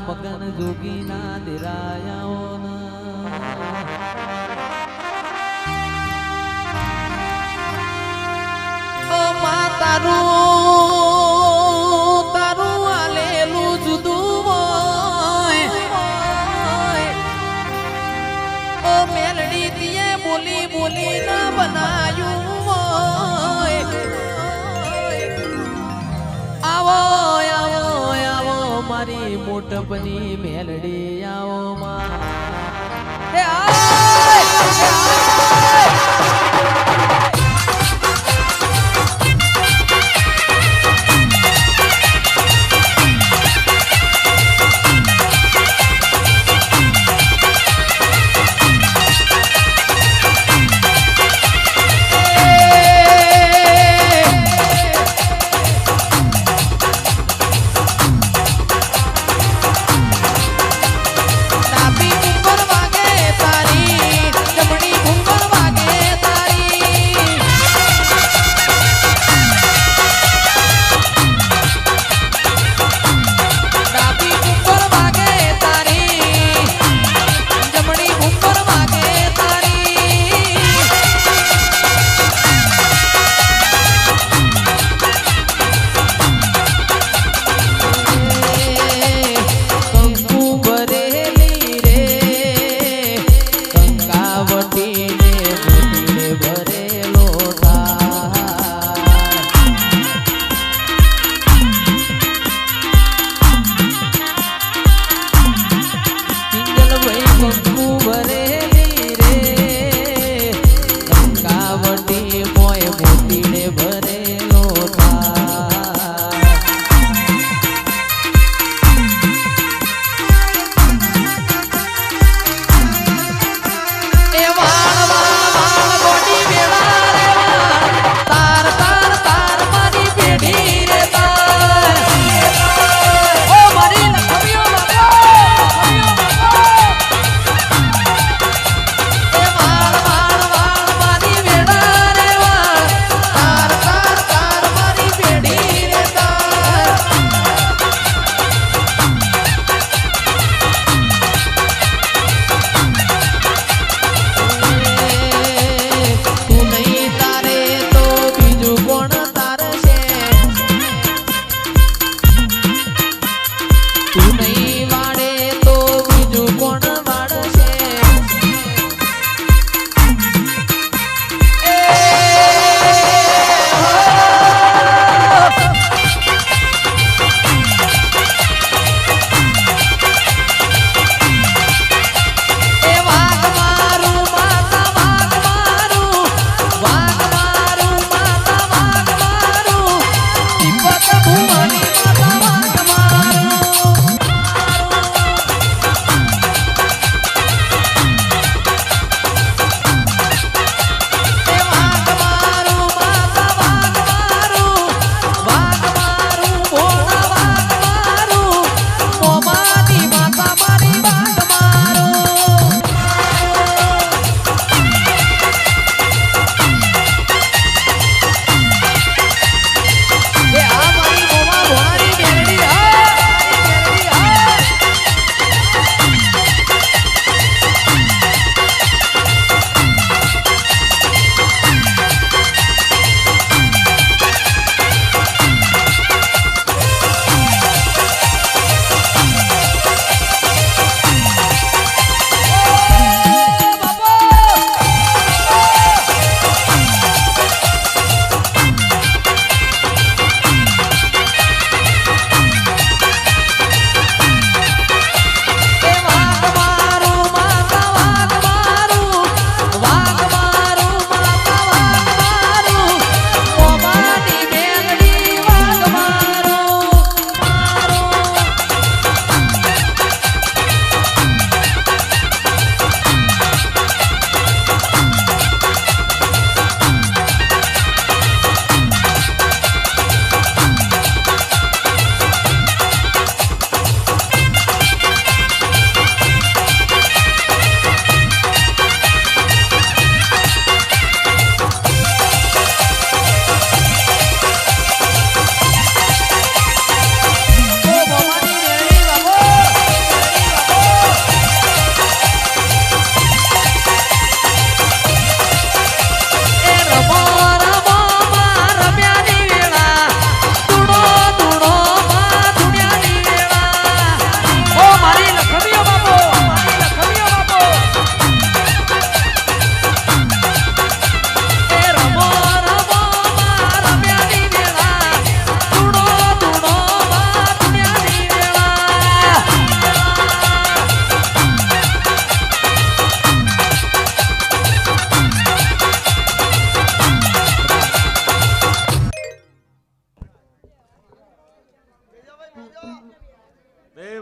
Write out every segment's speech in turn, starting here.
મગન જોગીના દિરાયાઓના તારું તારું આલેલું જુદું હોય ઓ મેલડી દીએ બોલી બોલી ના બનાયું હોય આવો આવો આવો મારી મોટપની મેલડી આવો માં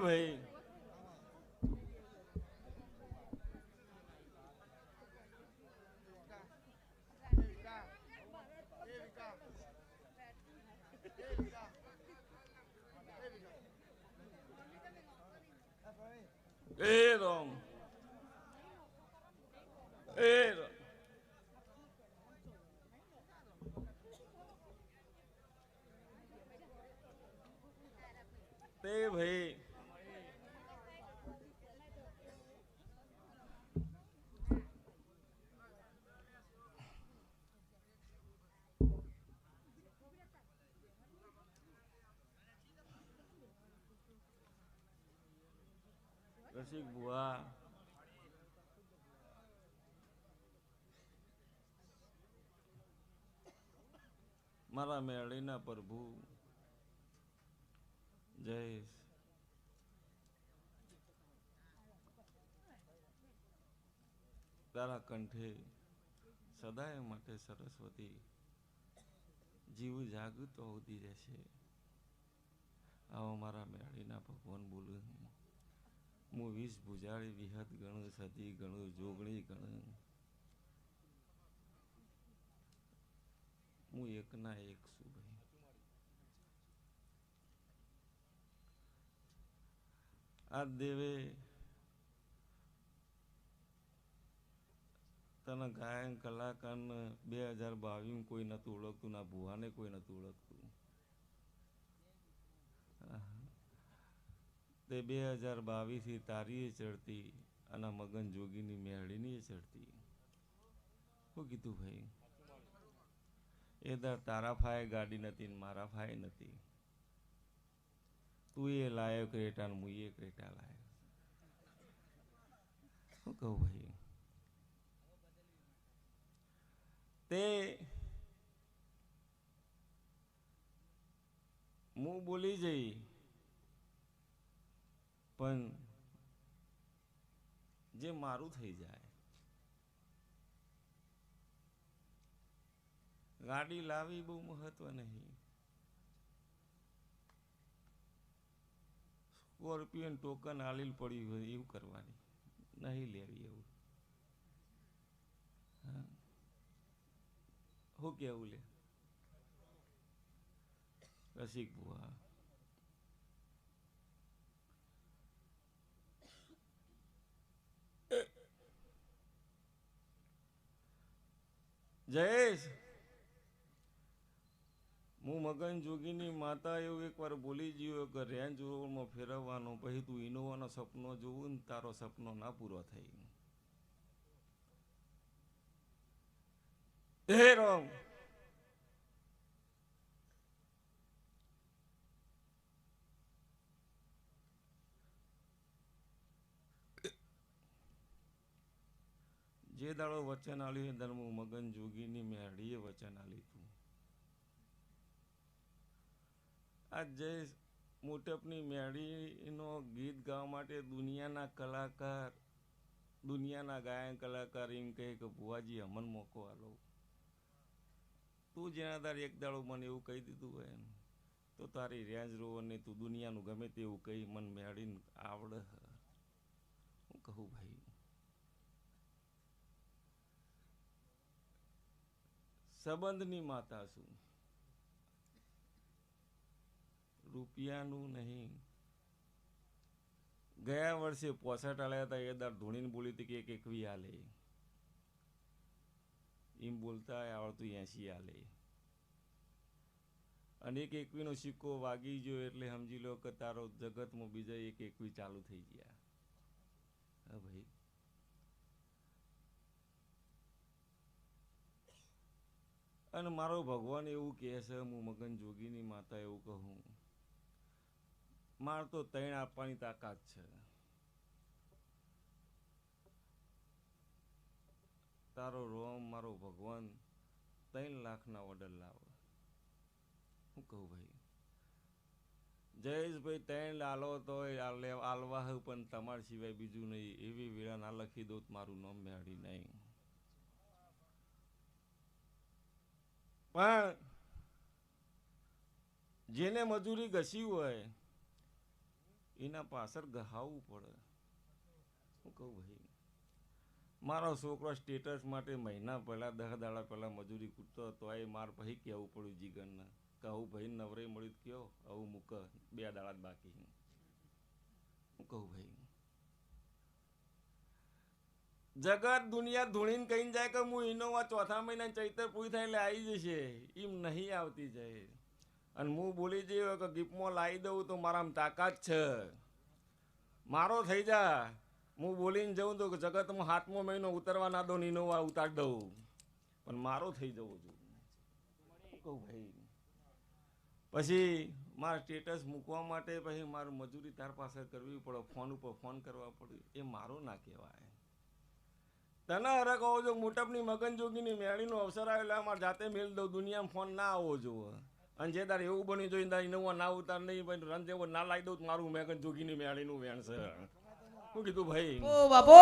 ભાઈ એ રામ એ રામ તે ભાઈ રસિક બુઆ મારા મેળીના પ્રભુ જયેશ તારા કંઠે સદાય માટે સરસ્વતી જીવ જાગૃત હોતી રહેશે. આવો મારા મેળીના ભગવાન બોલું હું 20 ભુજાળી વિહત ગણું સતી ગણું જોગણી ગણું હું એકના એક છું ભાઈ. આ દેવે તને ગાયન કલાકારને 2022 કોઈ નતું ઓળખતું, ના ભુવાને કોઈ નતું ઓળખતું. તે 2022 તારી ચડતી અને મગન જોગીની મેળીની ચડતી. શું કીધું ભાઈ? એ દર તારા ફાય ગાડી નથી ને મારા ફાય નથી. તું એ લાયો ક્રેટા ને હું એ ક્રેટા લાયો. શું કહું ભાઈ? તે હું બોલી જઈ પણ જે મારું થઈ જાય. ગાડી લાવી બહુ મહત્વ નહીં. સ્કોર્પિયન ટોકન આલીલ પડ્યું હોય એવું કરવાની નહીં લેવી. એવું શું કેવું લે રસિક બુઆ? જયેશ, હું મગન જોગીની માતા એવું એકવાર બોલી ગયો કે રેન્જ રોવરમાં ફેરવવાનો, પછી તું ઇનોવાનો સપનો જોવું ને તારો સપનો ના પૂરો થઈ. હે રામ, જે દાડો વચન આલ્યું ધર્મ મગન જોગીની મેળીએ વચન આલ્યું હતું. આ જય મોટપની મેળીનો ગીત ગાવા માટે દુનિયાના કલાકાર, દુનિયાના ગાયન કલાકાર એમ કહે કે ભુવાજી અમન મોકો આલો. તું જેના તાર એક દાડો મને એવું કહી દીધું હોય ને તો તારી રેન્જ રોવર ને તું દુનિયાનું ગમે તેવું કહી મન મેળીને આવડે. હું કહું ભાઈ? સંબંધની માતા છું, રૂપિયાનું નહીં. ગયા વર્ષે 65 આલ્યા હતા. એ દાર ધોણીને બોલી હતી કે એક 21 આલે. એમ બોલતા આવડતું 80 આલે. અને એક 21 નો સિક્કો વાગી ગયો એટલે સમજી લો કે તારો જગતમાં બીજા એક 21 ચાલુ થઈ ગયા. હા ભાઈ, અને મારો ભગવાન એવું કહે છે, હું મગન જોગીની માતા એવું કહું, માર તો 3 આપવાની તાકાત છે. તારો રોમ મારો ભગવાન 3 લાખના ઓર્ડર લાવે. શું કહું ભાઈ? જયેશભાઈ 3 આલો તો આલવા પણ તમારા સિવાય બીજું નહીં. એવી વેળા ના લખી દો મારું નામ મેળી નહીં. પણ જેને મજૂરી ઘસી હોય એના પાછળ ગહાવવું પડે. હું કહું ભાઈ, મારો છોકરો સ્ટેટસ માટે મહિના પહેલાં 10 દાડા પહેલાં મજૂરી કૂટતો હતો, એ માર પછી કહેવું પડ્યું જીગરને કે આવું ભાઈ નવરે મળ્યું કયો આવું મૂક 2 દાડા જ બાકી. હું કહું ભાઈ, જગત દુનિયા ધૂણીને કહીને જાય કે હું ઇનોવા ચોથા મહિના ચૈતર પૂરી થાય એટલે આવી જશે, એમ નહીં આવતી જાય. અને હું બોલી જઈએ કે ગિફ્ટમાં લાવી દઉં તો મારામાં તાકાત છે, મારો થઈ જા. હું બોલીને જઉં તો જગતમાં 7મો મહિનો ઉતરવા ના દો, ઇનોવા ઉતાર દઉં, પણ મારો થઈ જવો જોઈએ. કહું ભાઈ, પછી મારા સ્ટેટસ મૂકવા માટે પછી મારે મજૂરી તાર પાસે કરવી પડે, ફોન ઉપર ફોન કરવા પડે, એ મારો ના કહેવાય. તને અરે કહો છો મોટપની મગન જોગીની મેળીનો અવસર આવ્યો એટલે મારે જાતે મેળ દઉં, દુનિયામાં ફોન ના આવવો જોવે. અને જે તારે એવું બન્યું જોઈએ તારે ઇનોવા ના ઉતાર નહીં ભાઈ રન જેવો ના લાવી દઉં મારું મેગન જોગીની મેળીનું વેણ છે. શું કીધું ભાઈ? ઓ બાપો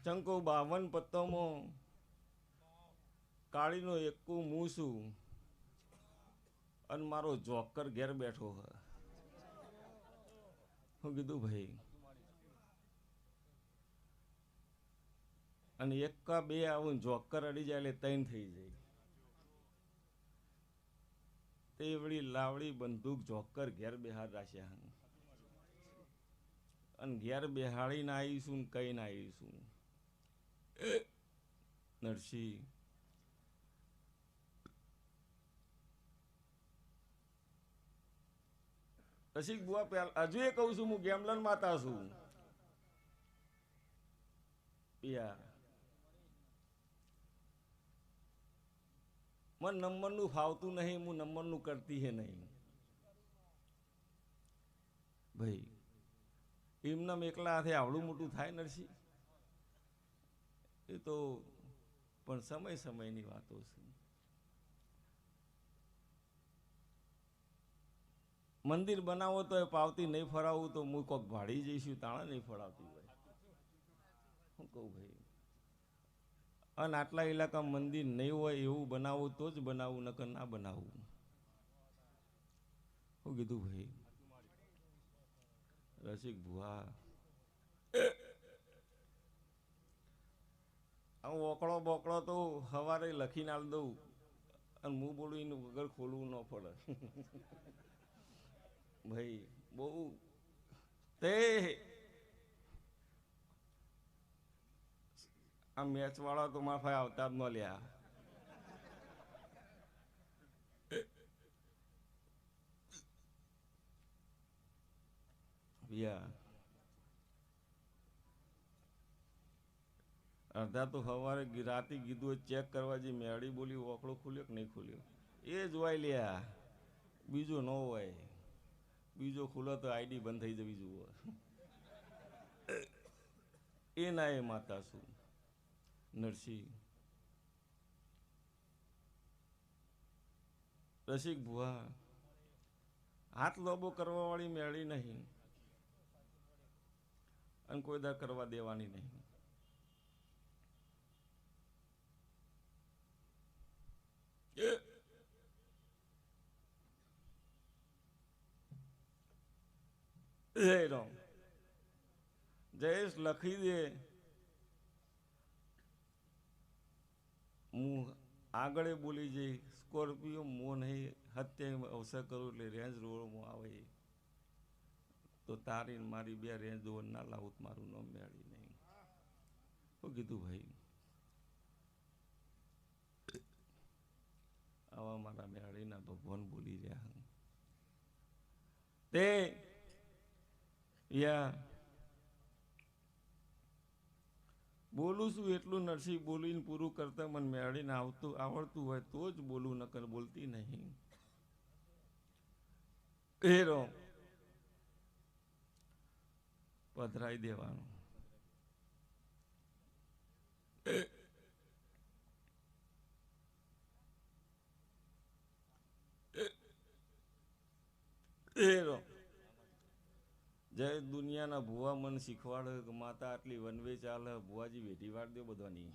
ચંકો 52 પત્તોમાં કાળીનો એકું હું છું અને મારો જોકર ઘેર બેઠો હ. શું કીધું ભાઈ? અને 1 કા 2 આવું જોકર અડી જાય એટલે 3 થઈ જાય. તે વળી લાવડી બંદૂક જોકર ઘેર બેહાર રાખ્યા અને ઘેર બેહાડીને આવીશું ને કઈ ના આવીશું. નરસિંહ રસિક બુઆ પહેલા હજુ એ કહું છું હું ગેમલન માતા છું. મને નંબરનું ફાવતું નહીં, હું નંબરનું કરતી હે નહીં ભાઈ. એમના એકલા હાથે આવડું મોટું થાય નરસિંહ? એ તો પણ સમયની વાતો છે. મંદિર બનાવો તો એ પાવતી નહીં ફરાવું તો હું કોક ભાડી જઈશું તાણા નહીં ફરાવતી હોય. શું કહું ભાઈ? અને આટલા ઇલાકામાં મંદિર નહીં હોય એવું બનાવું તો જ બનાવું, નકર ના બનાવું. શું કીધું ભાઈ? રસિક ભુવા હું ઓકળો બોકળો તો સવારે લખીને આલ દઉં અને હું બોલું એનું વગર ખોલવું ન પડે. ભાઈ બહુ તે આ મેચ વાળા તો મારા ભાઈ આવતા જ ન લ્યા. અડધા તો સવારે રાતે કીધું ચેક કરવા જે મેળી બોલી ઓકળો ખુલ્યો કે નહીં ખુલ્યો એ જોવાય લ્યા, બીજો ન હોય. બીજો ખુલ્લો તો આઈડી બંધ થઈ જવી જુઓ. એ ના એ માતા છું નરસિંહ. રસિક ભુવા હાથ લોબો કરવા વાળી મેળી નહીં અને કોઈ દા કરવા દેવાની નહીં. જય રામ જયેશ લખી દે. હું આગળ બોલી જઈ સ્કોર્પિયો મો નહીં હત્યા અવસર કરું એટલે રેન્જ રોડમાં આવે તો તારી મારી 2 રેન્જ રોડ ના લાવું મારું નામ મેળી નહીં. શું કીધું ભાઈ? આવા મારા મેળીના ભગવાન બોલી રહ્યા તે યા બોલું છું એટલું નરસિંહ બોલીને પૂરું કરતા મને મેળીને આવડતું હોય તો જ બોલું, નકર બોલતી નહીં. હેરો પધરાઈ દેવાનું. જય દુનિયાના ભુવા મન શીખવાડે કે માતા આટલી વનવે ચાલે, ભુવાજી વેઠી વાળ દો બધાની.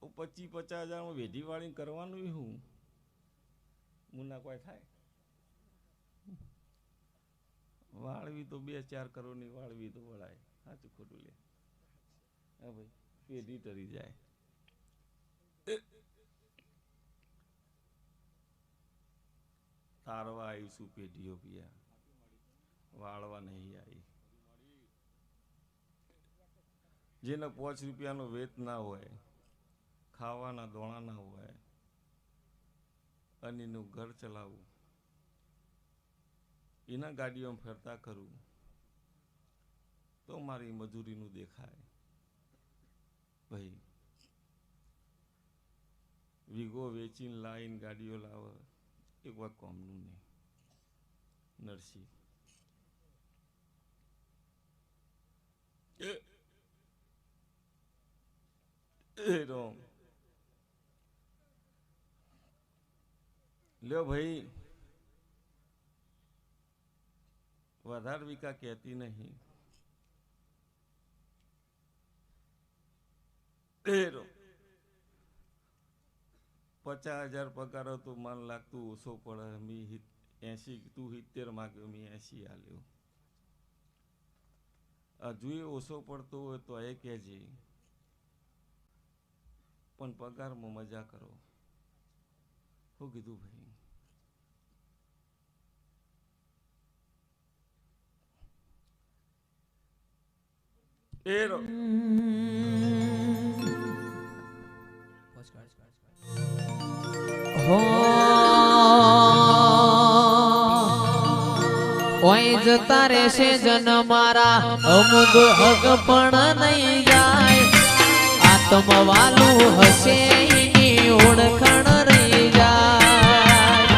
ઓ 25-50 હજાર વેઠી વાળી કરવાનું હું મુના કોઈ થાય. વાળવી તો 2-4 કરોડની વાળવી તો વળાય. સાચું ખોટું લે. હા ભાઈ, પેઢી ટરી જાય. તારવા આવીશું પેઢીઓ પિયા, વાળવા નહીં આવી. જેને 5 રૂપિયાનો વેત ના હોય, ખાવાના દોણા ના હોય, અને એનું ઘર ચલાવવું, એના ગાડીઓમાં ફરતા કરવું, તો મારી મજૂરીનું દેખાય. ભાઈ વીઘો વેચીને લાવીને ગાડીઓ લાવે એક વાત કોમનું નહીં. નરસિંહ લ્યો ભાઈ, વધારે વિકા કહેતી નહીં. 50,000 પગાર હતો, મન લાગતું ઓછો પડે. મી 80, તું 70 માગ્યો, મી 80 આલ્યો. હજુ એ ઓછો પડતો હોય તો એ કહેજે, પણ પગારમાં મજા કરો. શું કીધું ભાઈ? ઓય જતા રહેશે જન મારા, અમુક હક પણ નહીં જાય. આત્મવાલું હશે એની ઓળખણ રહી જાય.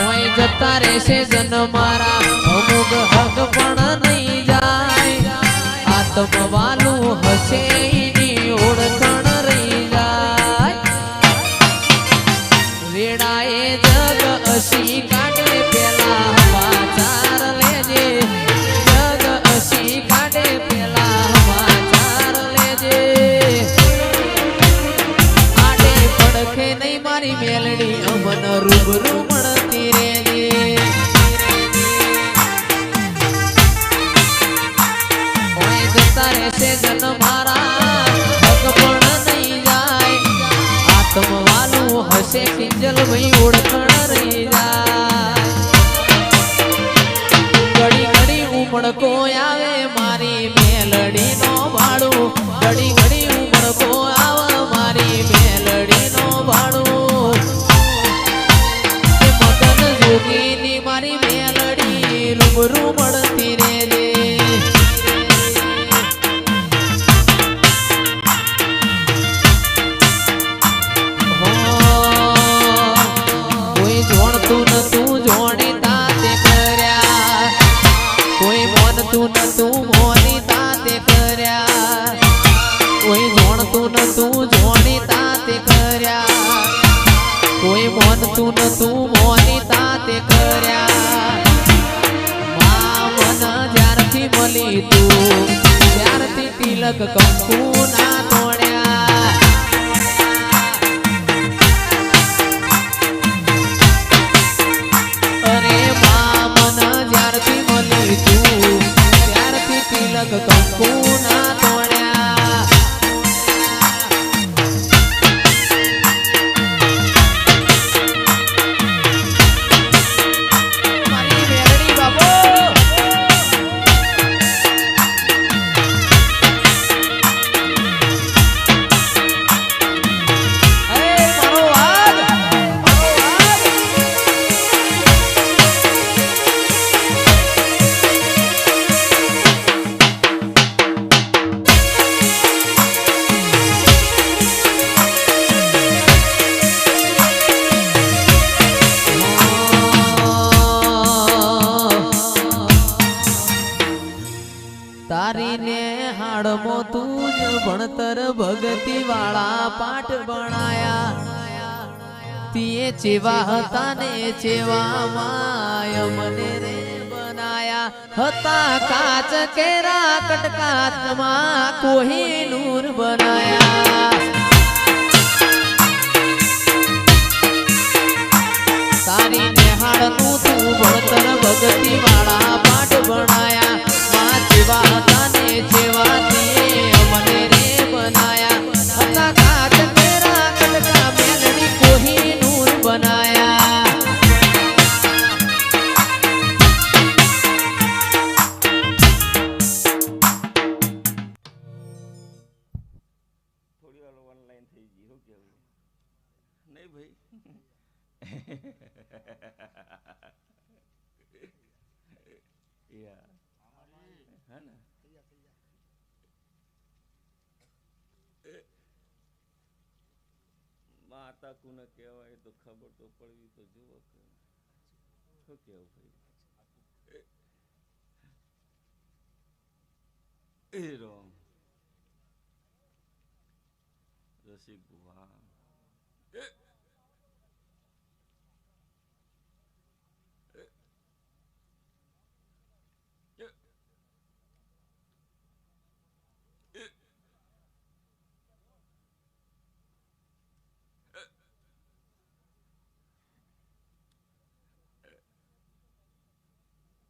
ઓય જતા રહેશે જન મારા, અમુક હક પણ નહીં જાય. આત્મવાલું હશે એની ઓળખણ રહી જાય. વેડાએ જગ અસી કાઢે પેલા સમાચાર લેજે. જગ અસી કાઢે પેલા સમાચાર લેજે. આડે પડખે નહીં મારી મેલડી, અમન રૂબરૂ મળતી રેજે. ઓય જતા રહેશે જન મારા, હક પણ નહીં જાય. આત્મવાલું હશે કિંજલ ભાઈ ઓળખણ રહી જાય. ઘડી ઘડી ઉમળકો આવે મારી મેલડી નો ભાડું. ઘડી ઘડી ઉમળકો આવે મારી મેલડી નો ભાડું. મગન જોગીની મારી મેલડી રૂબરૂ મળતી રેજે. જોણતું નતું જોણી તાતે કર્યા, કોઈ મોનતું નતું મોની તાતે કર્યા. કોઈ જોણતું નતું જોણી તાતે કર્યા, કોઈ મોનતું નતું મોની તાતે કર્યા. મા મન જ્યારથી મળી તું, ત્યારથી તિલક કંકુ ના તોડ્યા. તિલક કંકુ ના તોડ્યા. મારી મેલડી બાબો, મારો વાઘ, નેહાળમાં તું જ ભણતર ભગતી વાળા પાઠ ભણાયા તીએ ચેવા હતા ને ચેવા માય મને રે બનાયા હતા કાચ કેરા કટકાચમાં કોહિનૂર બનાયા તારી નેહાળનું તું ભણતર ભગતી વાળા પાઠ ભણાયા માં જેવા હતા ને જેવા તીએ મને રે બનાયા હતા કાચ કેરા કટકા મેલડી કોહિનૂર બનાયા થોડી વાર ઓનલાઈન થઈ ગઈ શું કેવું નહીં ભાઈ યા હે ને માતા કુને કહેવાય તો ખબર તો પડવી તો જુઓ કે શું કેવું ભાઈ એ રોમ રસિક બુવા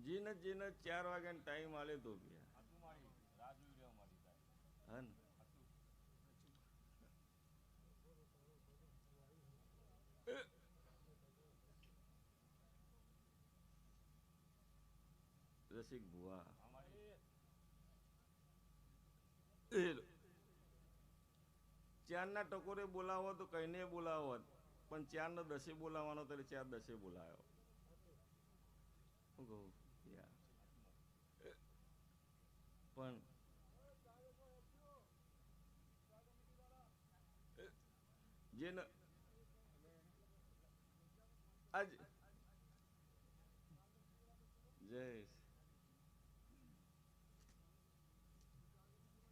જીને જીને 4 વાગ્યાનો ટાઈમ આલે તો ગયા રસિક ભુવા ચારના ટકોરે બોલાવો તો કઈને બોલાવો પણ 4 ને 10 બોલાવવાનો તો 4 10 બોલાયો શું કહું પણ જેને આજ જય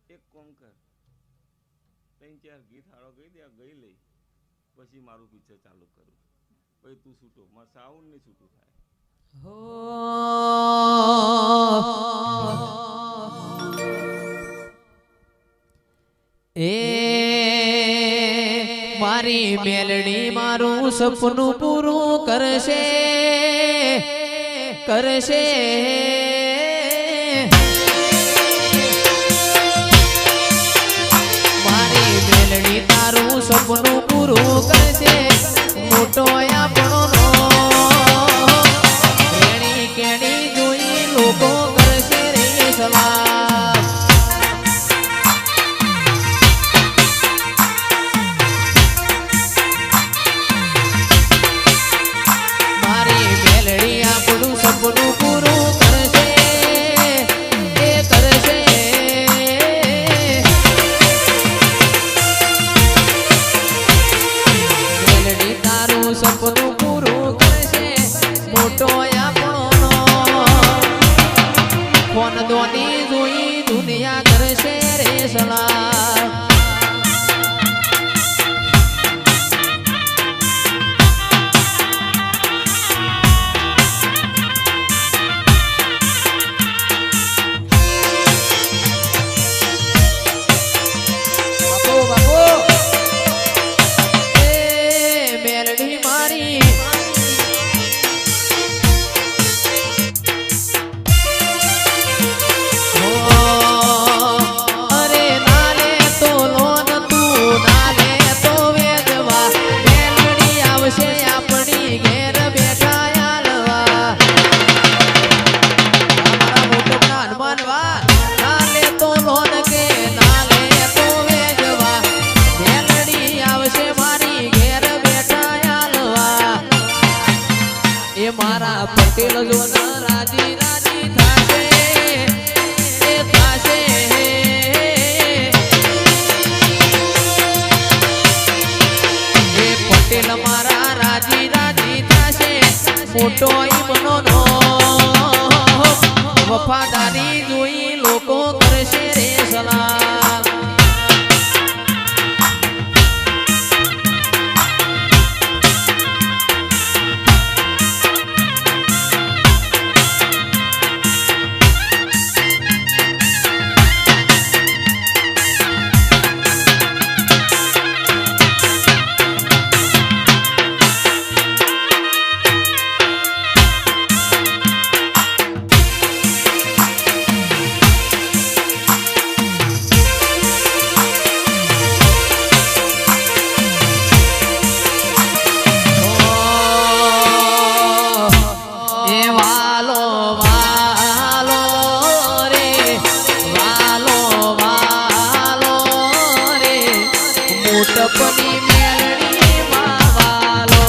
એક કોમ કર 3-4 ગીત હારો ગઈ દે ગઈ લઈ પછી મારું પિક્ચર ચાલુ કરું પછી તું છૂટો મારે સાઉન્ડ નહીં છૂટું થાય એ મારી મેલડી મારું સપનું પૂરું કરશે કરશે મારી મેલડી તારું સપનું પૂરું કરશે મોટો આપણો રેણી કેણી જોઈ લોકો કરશે રે સલાહ સપનું પૂરું કરશે એ કરશે મેલડી તારું સપનું પૂરું કરશે મોટો આપણો ફોન દોની જોઈ દુનિયા કરશે રે સલાહ મારા પટેલ જોના રાજી રાજી થાશે એ થાશે એ પટેલ મારા રાજી રાજી થાશે મોટો ઈમનો નો વફાદારી જોઈ લોકો કરશે રે સલાહ મોટપની મેલડી માં વાલો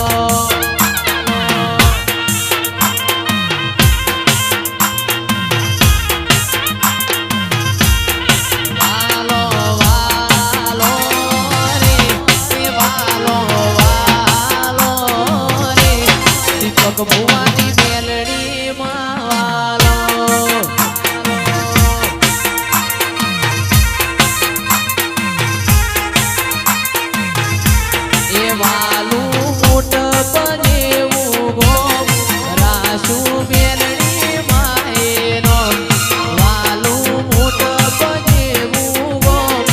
વાલો વાલો રે વાલો વાલો રે દીપક ભુવાની મેલડી માં વાલો એ વાલું મોટ બનેવું ગોમ રાસુ મેલડી માએનો વાલું મોટ બનેવું ગોમ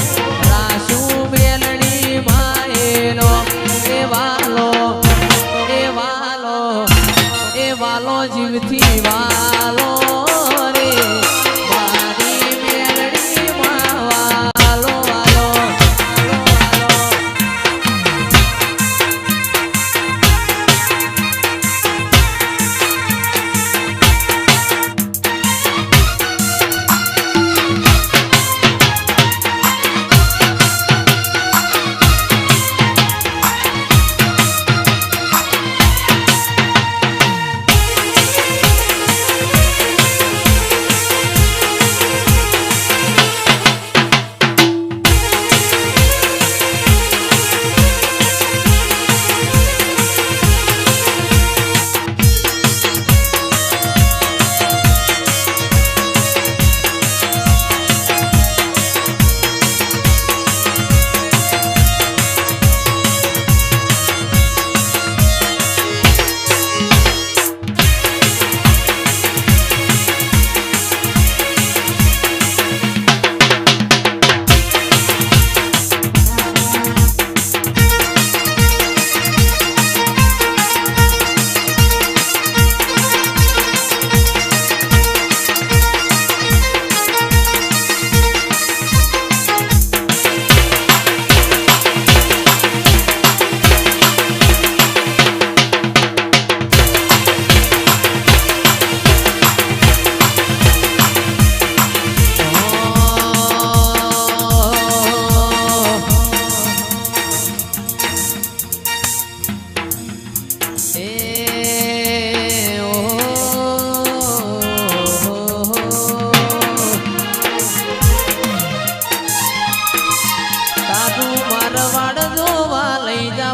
રાસુ મેલડી માએનો એ વાલો જીવથી વાલો રે મારી મેલડી માં વાલો વાલો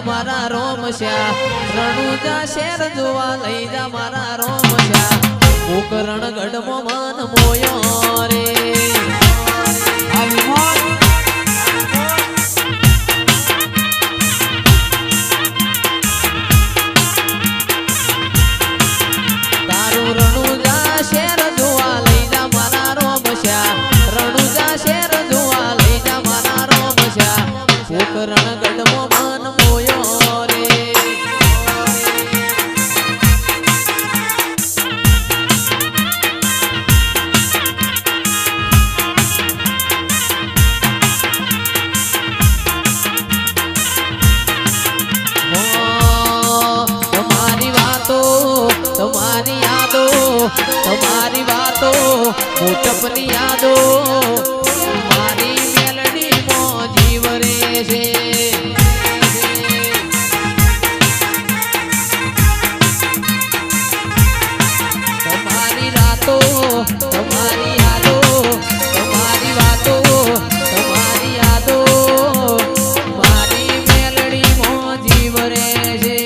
મારા રોમશ્યા રણુજા શેર જોવા લઈ જા મારા રોમશ્યા કોકરણ ગઢમાં મન મોયો રે તારું રણુજા શેર જોવા લઈ જા મારા રોમશ્યા રણુજા શેર જોવા લઈ જા મારા રોમશ્યા કોકરણ ગઢમાં મન મોયો રે તમારી વાતો મોટપની યાદો મારી મેલડી માં જીવ રે છે તમારી રાતો તમારી યાદો તમારી વાતો તમારી યાદો મારી મેલડી માં જીવ રે છે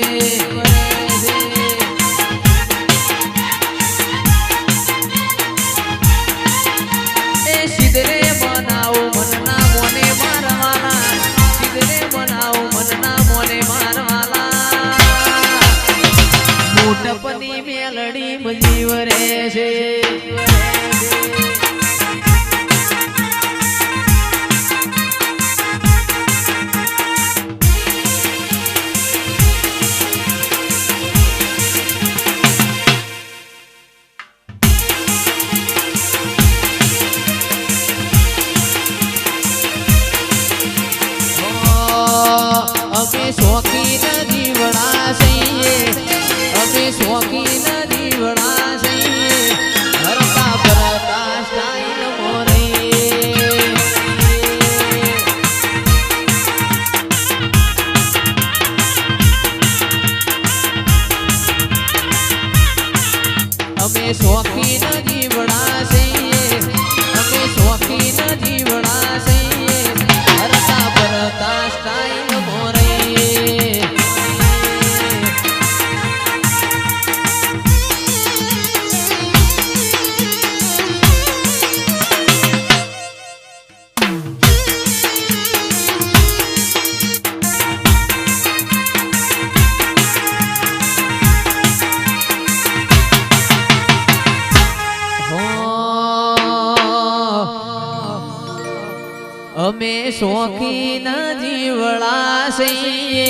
અમે શોખીન જીવડા છીએ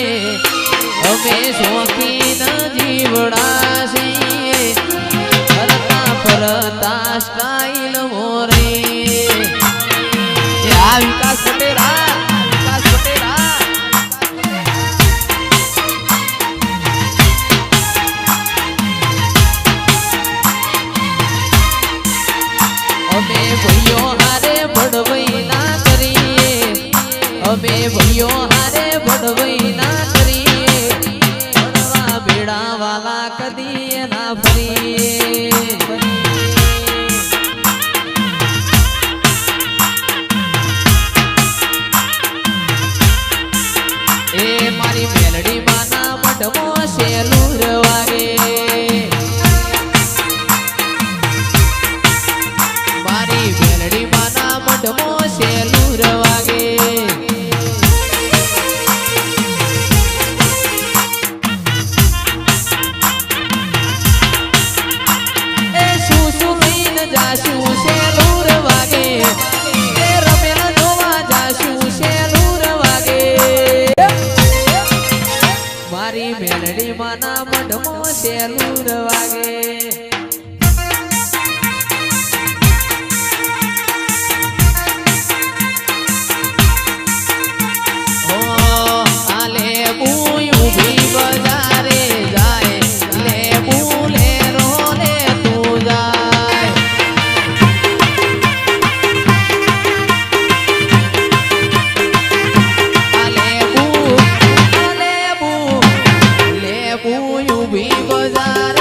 અમે શોખીન જીવડા છીએ ફરતા ફરતા સ્ટાઈલ મોરે આ વિકાસ પટેલા વિકાસ પટેલા અમે ભાઈઓ હારે બડવઈ ના અમે ભાઈઓ હારે ભડવઈ ના કરીએ ભણવા બેડા વાલા કદી ના ફરીએ એ મારી મેલડી માના મઢમો સેલુર વાગે મારી મેલડી માના મઢમો સેલુર વાગે જાશું સેલુર વાગે એ રમેલ જોવા જાશું સેલુર વાગે મારી મેલડી માના મઢમો સેલુર વાગે भी बजार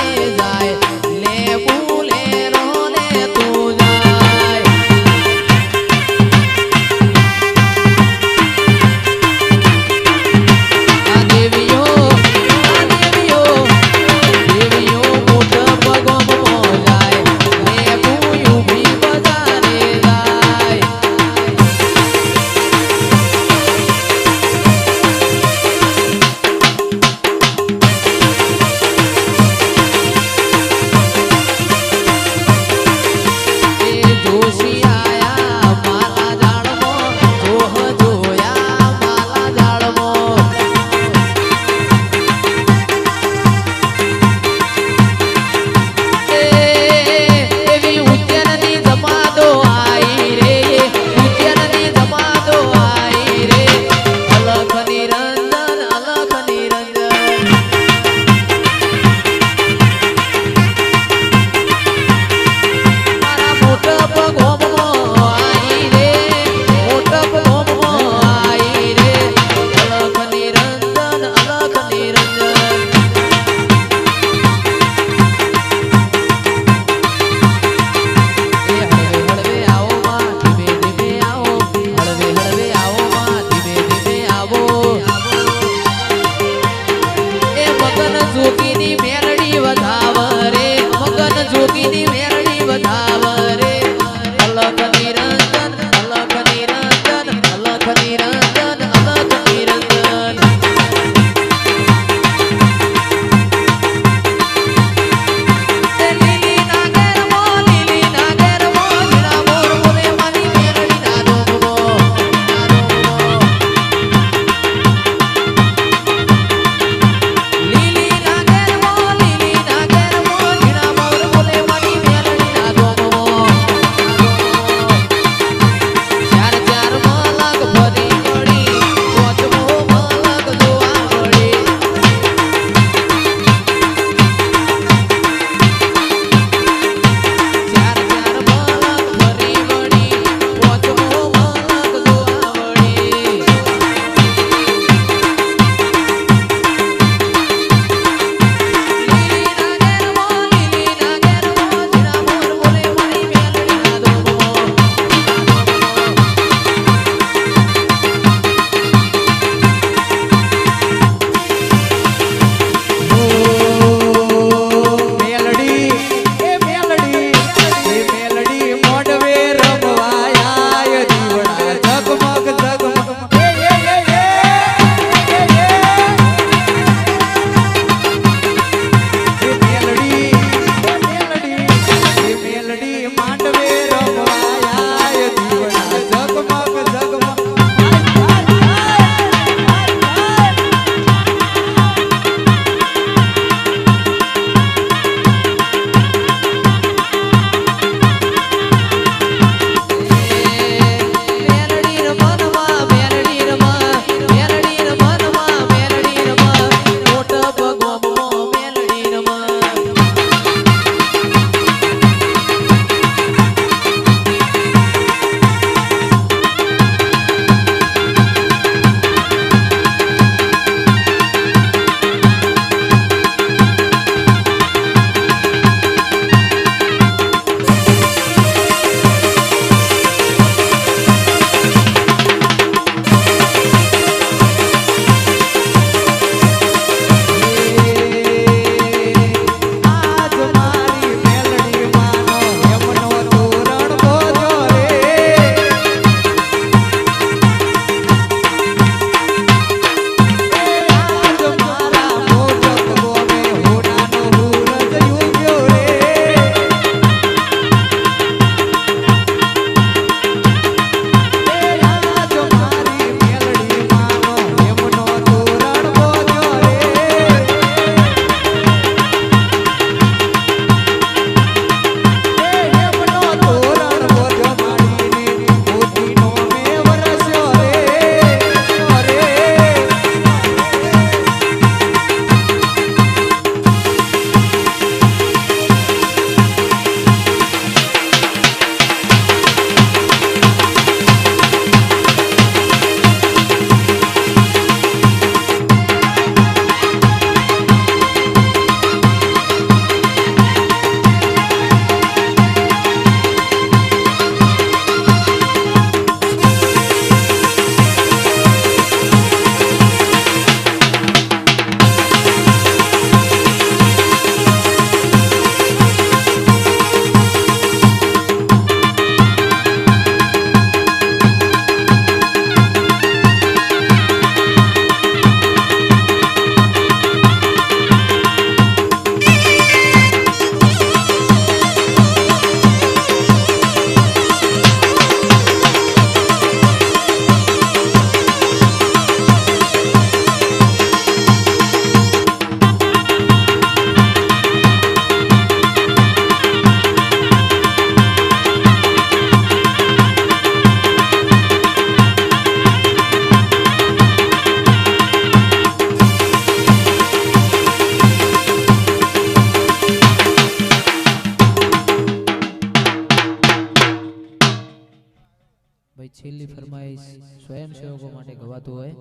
ફરમાઈશ સ્વયંસેવકો માટે ગવાતું હોય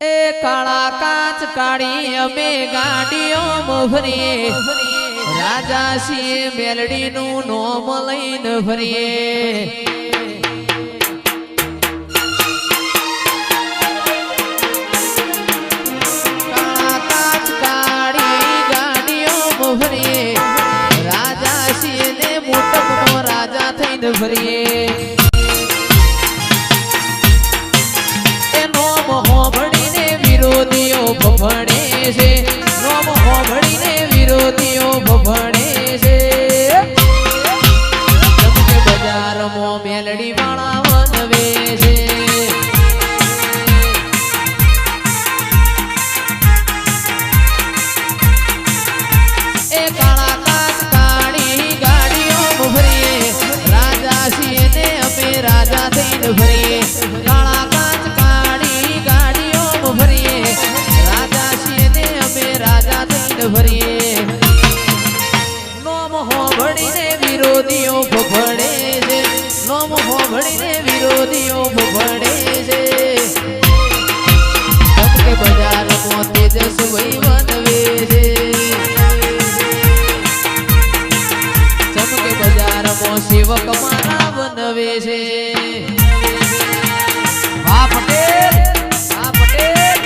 એ કાળા કાચ કાળી અમે ગાડીઓ ફરીએ રાજા સિંહ મેલડી નું નોમ લઈને ફરીએ કાળા કાચ કાળી ગાડીઓ ફરીએ રાજા સિંહ ને મોટપનો રાજા થઈને ફરીએ વિરોધીઓ ભભણે છે નોમ હોભળીને વિરોધીઓ ભભણે છે ચમકે બજારમાં મેલડી વાળા વનવે છે એ કાળા કાચ કાળી ગાડીઓ ફરીએ રાજા છીએ ને અમે રાજા થઈને ફરીએ કાળા કાચ કાળી ગાડીઓ ફરીએ રાજા છીએ ને અમે રાજા થઈને ફરીએ નોમ હોભળીને વિરોધીઓ ભભડે છે નોમ હોભળીને વિરોધીઓ ભભડે છે ચમકે બજારમાં તેજસ્વી વનવે છે ચમકે બજારમાં સેવક મારા વનવે છે વાહ પટેલ વાહ પટેલ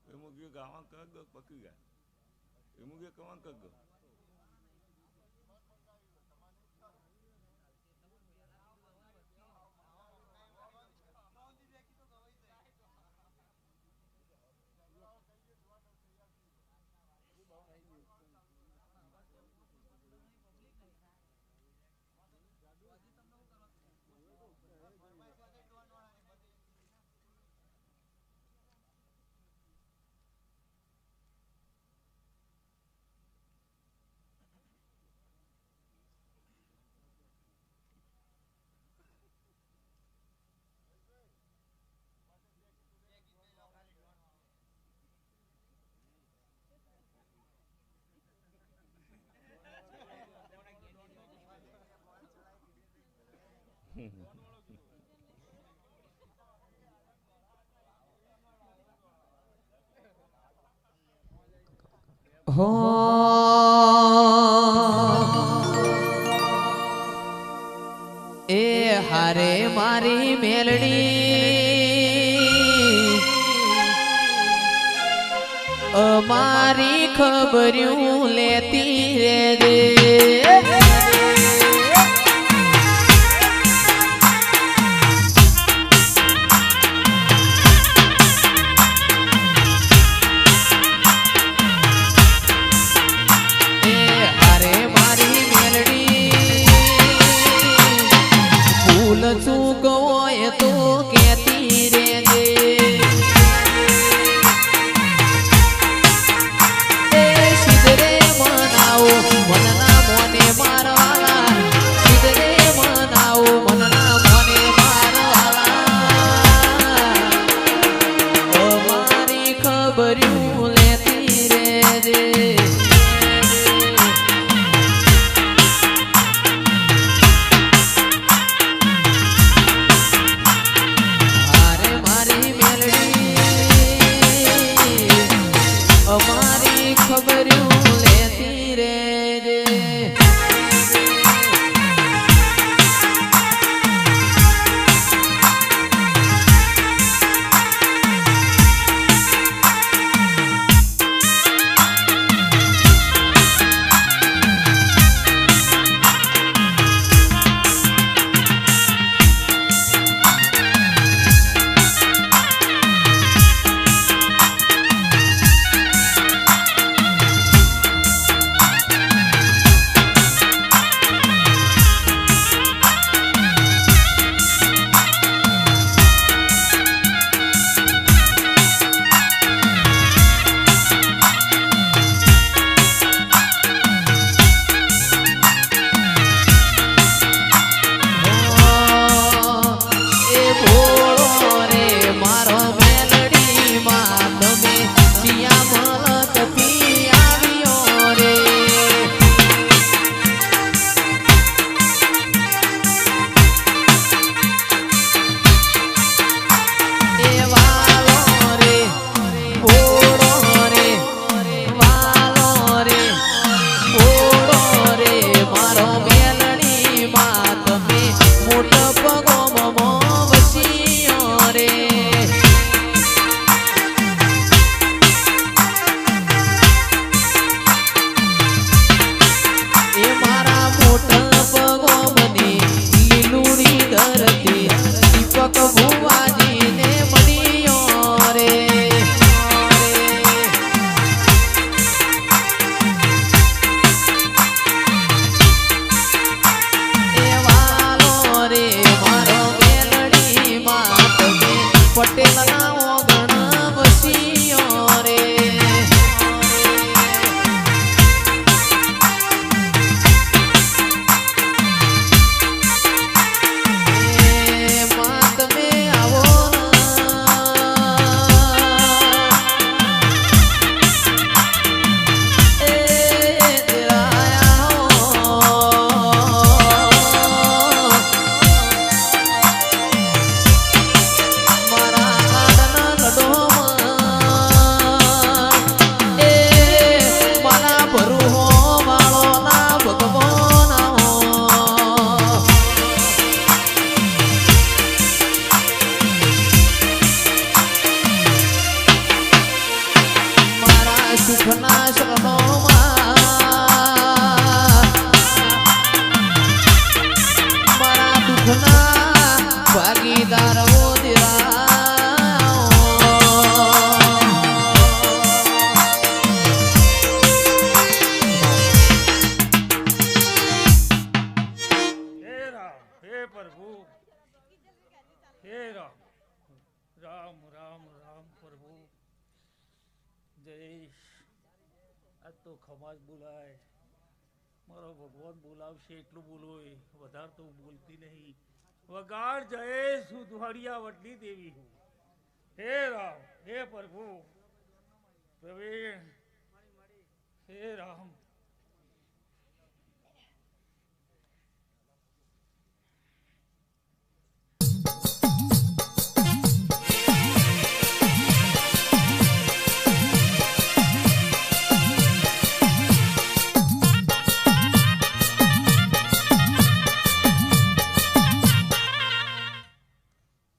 એમાં ગયો ગાવા કગ પકી ગયા એમાં ગયો કવા કગ એ હારે મારી મેલડી અમારી ખબર્યું લેતી રેજે સિદ્ધરે મના હે રામ રામ રામ રામ પ્રભુ જયેશ આજ તો ખમાજ બોલાય મારો ભગવાન બોલાવશે એટલું બોલોય વધારે તો હું બોલતી નહીં વગાડ જયેશ હું દ્વારિયા વડલી દેવી હું હે રામ હે પ્રભુ પ્રવીણ હે રામ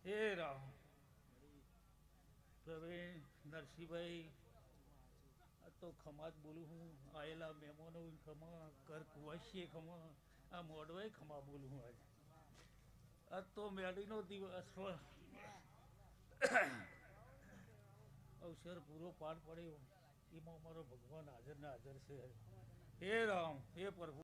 હે રામ પ્રવીણ નરસિંહભાઈ આ તો ખમાજ બોલું હું આયેલા મહેમાનો ખમા ઘર કુવાસીએ ખમા આ મોડવાય ખમા બોલું હું આજે આજ તો મેળીનો દિવસ અવસર પૂરો પાર પડ્યો એમાં મારો ભગવાન હાજર ને હાજર છે હે રામ હે પ્રભુ